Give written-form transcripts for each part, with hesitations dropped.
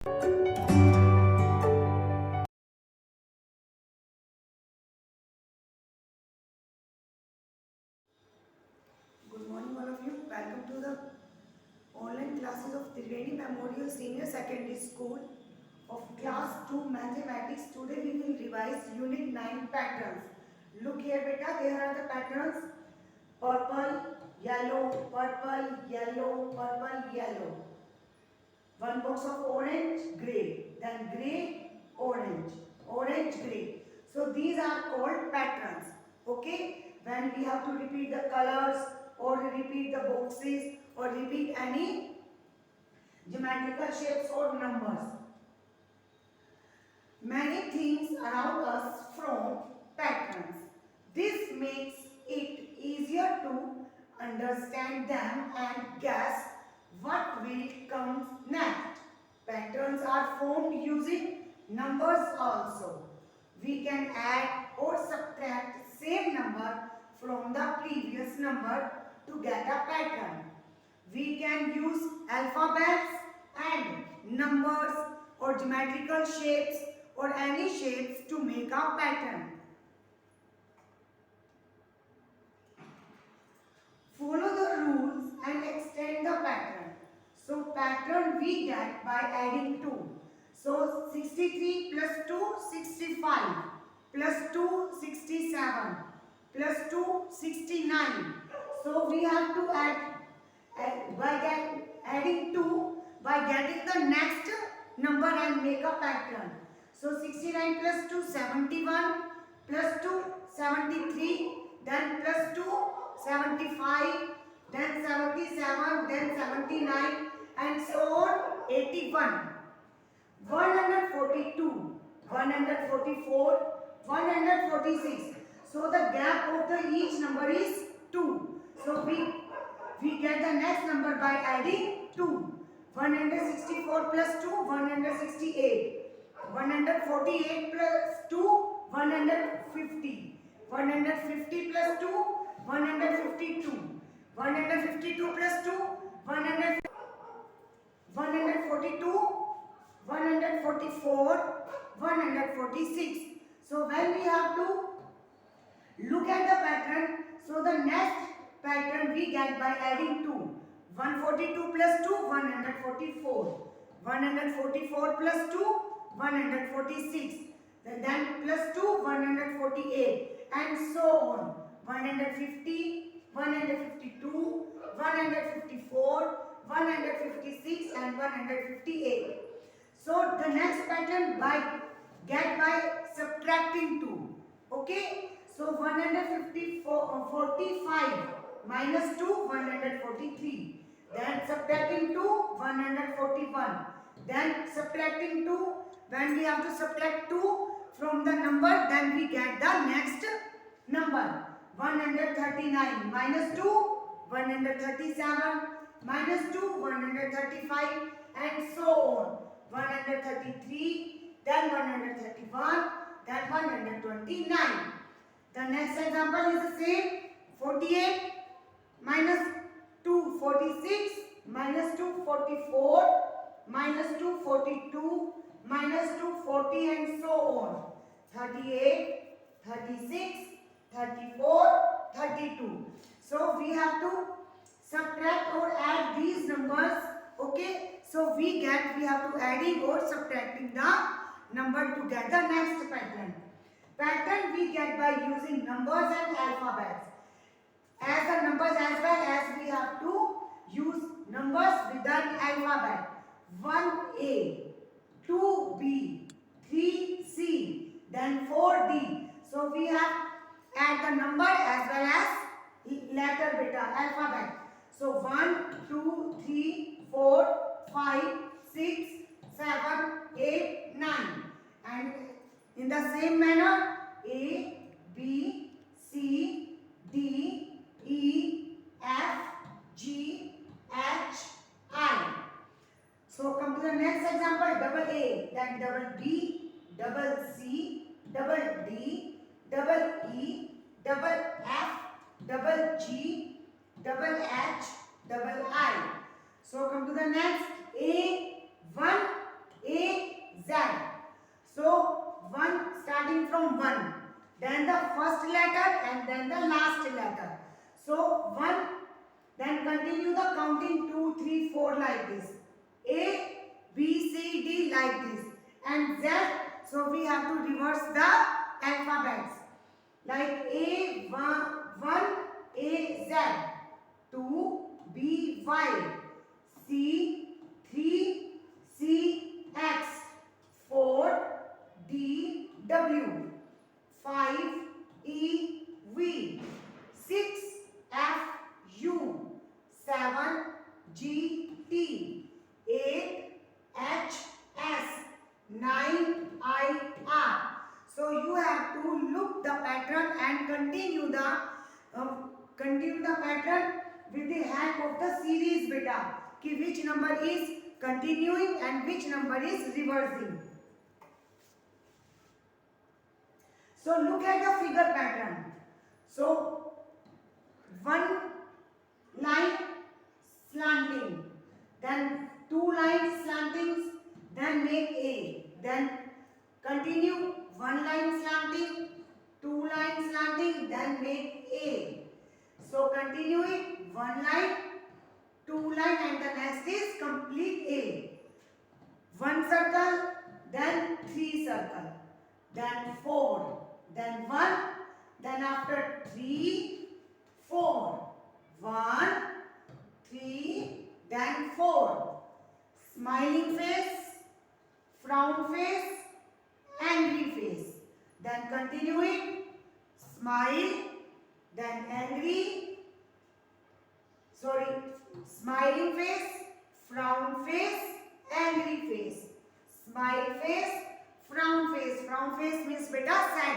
Good morning all of you. Welcome to the online classes of Triveni Memorial Senior Secondary School of Class 2 Mathematics. Today we will revise Unit 9 patterns. Look here beta, there are the patterns: purple, yellow, purple, yellow, purple, yellow. One box of orange, grey, then grey, orange, orange, grey. So these are called patterns. Okay, when we have to repeat the colors or repeat the boxes or repeat any geometrical shapes or numbers. Many things around us form patterns. This makes it easier to understand them and guess what will come next. Patterns are formed using numbers also. We can add or subtract same number from the previous number to get a pattern. We can use alphabets and numbers or geometrical shapes or any shapes to make a pattern. Follow the rules and extend the pattern. So pattern we get by adding 2. So 63 plus 2, 65, plus 2, 67, plus 2, 69. So we have to add by adding 2 by getting the next number and make a pattern. So 69 plus 2, 71, plus 2, 73, then plus 2, 75, then 77, then 79, and so on, 81. 142, 144, 146. So the gap of the each number is 2. So we get the next number by adding 2. 164 plus 2, 168. 148 plus 2, 150. 150 plus 2, 152. 152 plus 2, 142, 144, 146. So when we have to look at the pattern, so the next pattern we get by adding 2. 142 plus 2, 144. 144 plus 2, 146. Then plus 2, 148. And so on. 150, 152, 154, 156 and 158. So the next pattern get by subtracting 2. Okay. So 145 minus 2, 143. Then subtracting 2, 141. Then subtracting 2, when we have to subtract 2 from the number, then we get the next number. 139 minus 2, 137, minus 2, 135, and so on. 133, then 131, then 129. The next example is the same. 48 minus 2, 46, minus 2, 44, minus 2, 42, minus 2, 40, and so on. 38, 36, 34, 32. So we have to subtract or add these numbers. Okay. So we have to adding or subtracting the number to get the next pattern. Pattern we get by using numbers and alphabets. As the numbers as well as we have to use numbers with an alphabet. 1A, 2B, 3C, then 4D. So we have add the number as well as letter beta alphabet. So 1, 2, 3, 4, 5, 6, 7, 8, 9. And in the same manner, A, B, C, D, E, F, G, H, I. So come to the next example, double A, then double B, double C, double D, double E, double F, double G, double H, double I. So come to the next, A1, A from 1. Then the first letter and then the last letter. So 1, then continue the counting 2, 3, 4 like this. A, B, C, D like this. And Z, so we have to reverse the alphabets. Like A, 1, A, Z. 2, B, Y. C, 3, C, X. 4, D, W. 5, E, V. 6, F, U. 7, G, T. 8, H, S. 9, I, R. So you have to look the pattern and continue the pattern with the help of the series beta. Ki which number is continuing and which number is reversing. So look at the figure pattern. So one line slanting, then two lines slanting, then make A. Then continue one line slanting, two lines slanting, then make A. So continue it, one line, two line, and the next is complete A. One circle, then three circle, then 4, then 1, then after 3, 4, 1, 3, then 4. Smiling face, frown face, angry face. Then continue it, smile, then angry, smiling face, frown face, angry face. Smile face, frown face. Frown face means beta sad.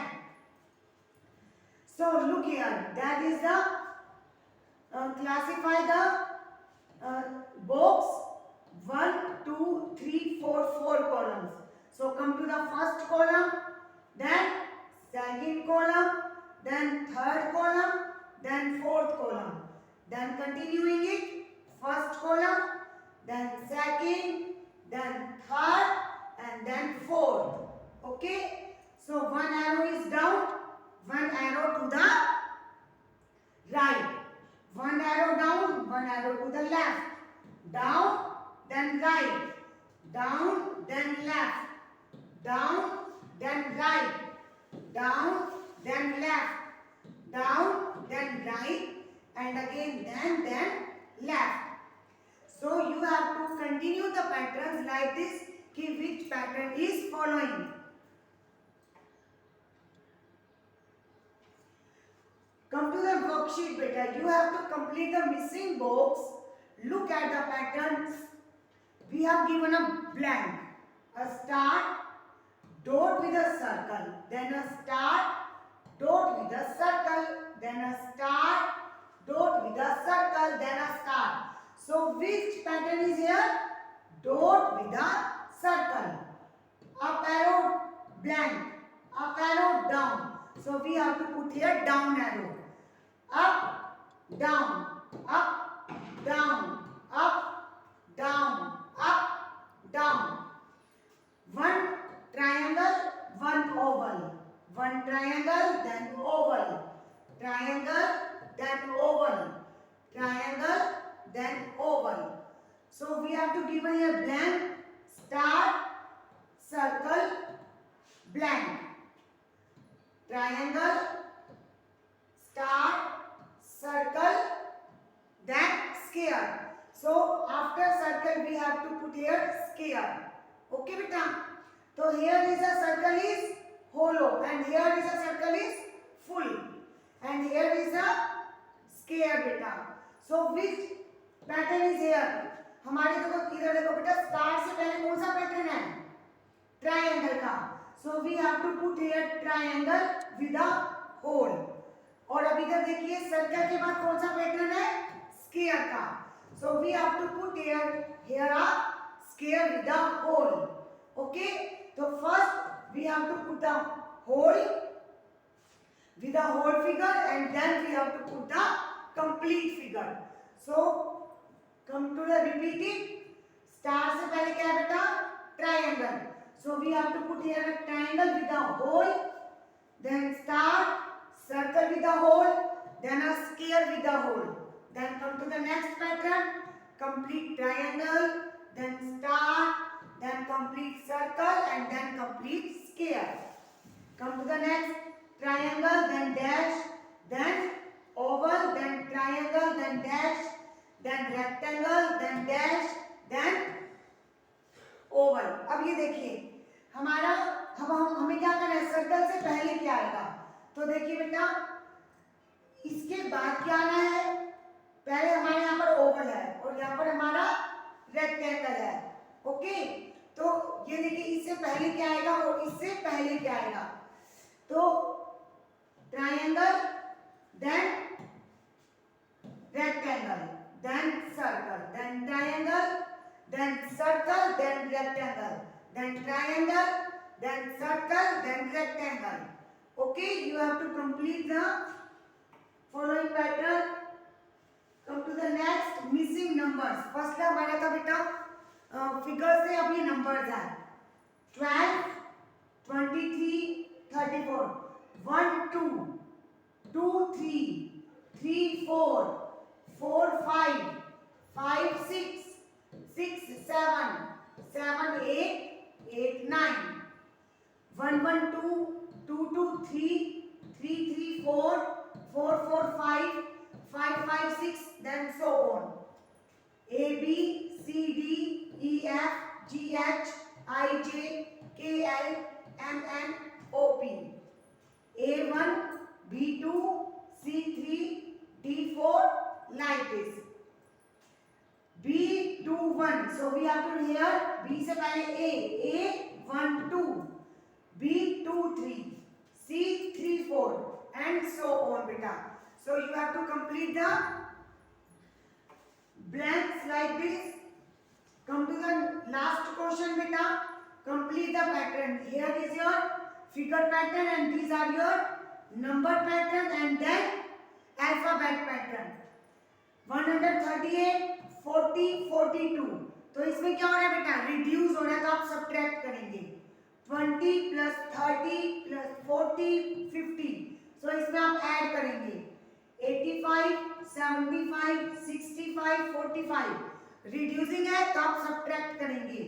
So look here, that is the classify the box 1, 2, 3, 4 columns. So come to the first column, then second column, then third column, then fourth column. Then continuing it, first column, then second, then third, and then fourth. Okay? So one arrow is down, one arrow to the right. One arrow down, one arrow to the left. Down, then right. Down, then left. Down, then right. Down, then left. Down, then right. And again then left. So you have to continue the patterns like this, ki which pattern is following. Come to the worksheet beta. You have to complete the missing box. Look at the patterns. We have given a blank, a star, dot with a circle, then a star, dot with a circle, then a star, dot with a circle, then a star. So which pattern is here? Dot with a circle. Up arrow blank, up arrow down. So we have to put here down arrow. Up, down, up, down, up, down, up, down. One triangle, one oval. One triangle, then oval. Triangle, then oval. Triangle, then oval. So we have to give here blank, star, circle, blank. Triangle, star, circle, then square. So after circle we have to put here square. Okay beta. So here is a circle is hollow and here is a circle is full and here is a square beta. So which pattern is here? हमारे देखो इधर देखो बेटा star से पहले कौन सा pattern है? ट्रायंगल का. So we have to put here triangle with a hole. और अब इधर देखिए सर्कल के बाद कौन सा पैटर्न है? स्क्वायर का. So we have to put here a square with a hole. Okay? So first we have to put the hole with a whole figure and then we have to put the complete figure. So come to the repeating. Star से पहले क्या है बेटा? Triangle. So we have to put here a triangle with a hole. then star, circle with a hole, then a square with a hole. Then come to the next pattern, complete triangle, then star, then complete circle, and then complete square. Come to the next triangle, then dash, then oval, then triangle, then dash, then rectangle, then dash, then Oval. अब ये देखिए हमारा हम हमें क्या करना है, circle से पहले क्या आएगा, तो देखिए बेटा इसके बाद क्या आना है, पहले हमारे यहाँ पर ओवल है और यहाँ पर हमारा रेक्टेंगल है. ओके, तो ये देखिए इससे पहले क्या आएगा और इससे पहले क्या आएगा, तो triangle, then rectangle, then circle, then triangle, then circle, then rectangle, then triangle, then circle, then rectangle. Okay, you have to complete the following pattern. Come to the next, missing numbers. First हमारा था बेटा figure से अब ये numbers हैं 12, 23, 34, 1, 2, 2, 3, 3, 4, 4, 5, 5, 6, 6, 7, 7, 8, 8, 9, 1, 1, 2, 2, 2, 3, 3, 3, 4, 4, 4, 5, 5, 5, 6, then so on. A, B, C, D, E, F, G, H, I, J, K, L, M, N, O, P. A1, B2, C3, D4, like this. B21, so we have to here B से पहले A 1 2, B 2 3, C 3 4, and so on बेटा. So you have to complete the blanks like this. Come to the last question बेटा. Complete the pattern. Here is your figure pattern and these are your number pattern and then alphabet pattern. 138, 40, 42. तो इसमें क्या हो रहा है बेटा, reduce हो रहा है, तो आप सब्ट्रैक्ट करेंगे 20 प्लस 30 प्लस 40 50. सो इसमें आप ऐड करेंगे 85, 75, 65, 45. रिड्यूसिंग है तो आप सब्ट्रैक्ट करेंगे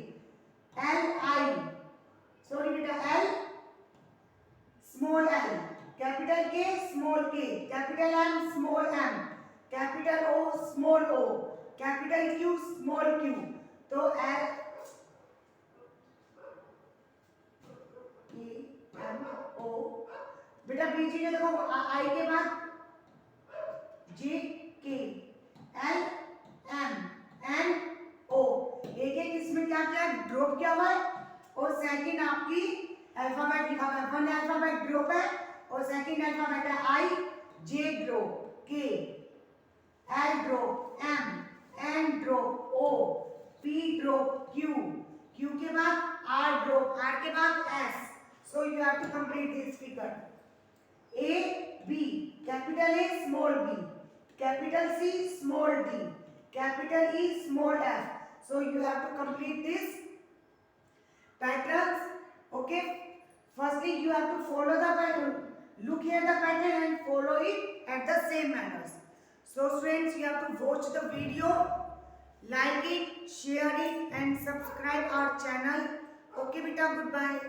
एल आई, सॉरी बेटा L small L, capital K small K, capital M small M, capital O small O, capital Q small Q. तो एल ई एम ओ बेटा बीच में देखो आई के बाद जे के एल एम एन ओ, एक एक इसमें क्या क्या ड्रॉप किया हुआ है और सेकंड आपकी अल्फाबेट लिखा हुआ है. वन अल्फाबेट ड्रॉप है और सेकंड अल्फाबेट है I, J drop, K L drop, M N drop, O P drop, Q Q के बाद आर ड्रॉप, आर के बाद S. So you have to complete this figure. A B, capital A small B, capital C small D, capital E small F. So you have to complete this patterns. Okay, firstly you have to follow the pattern, look here the pattern and follow it at the same manners. So students, you have to watch the video, like it, share it and subscribe our channel. Okay beta, goodbye.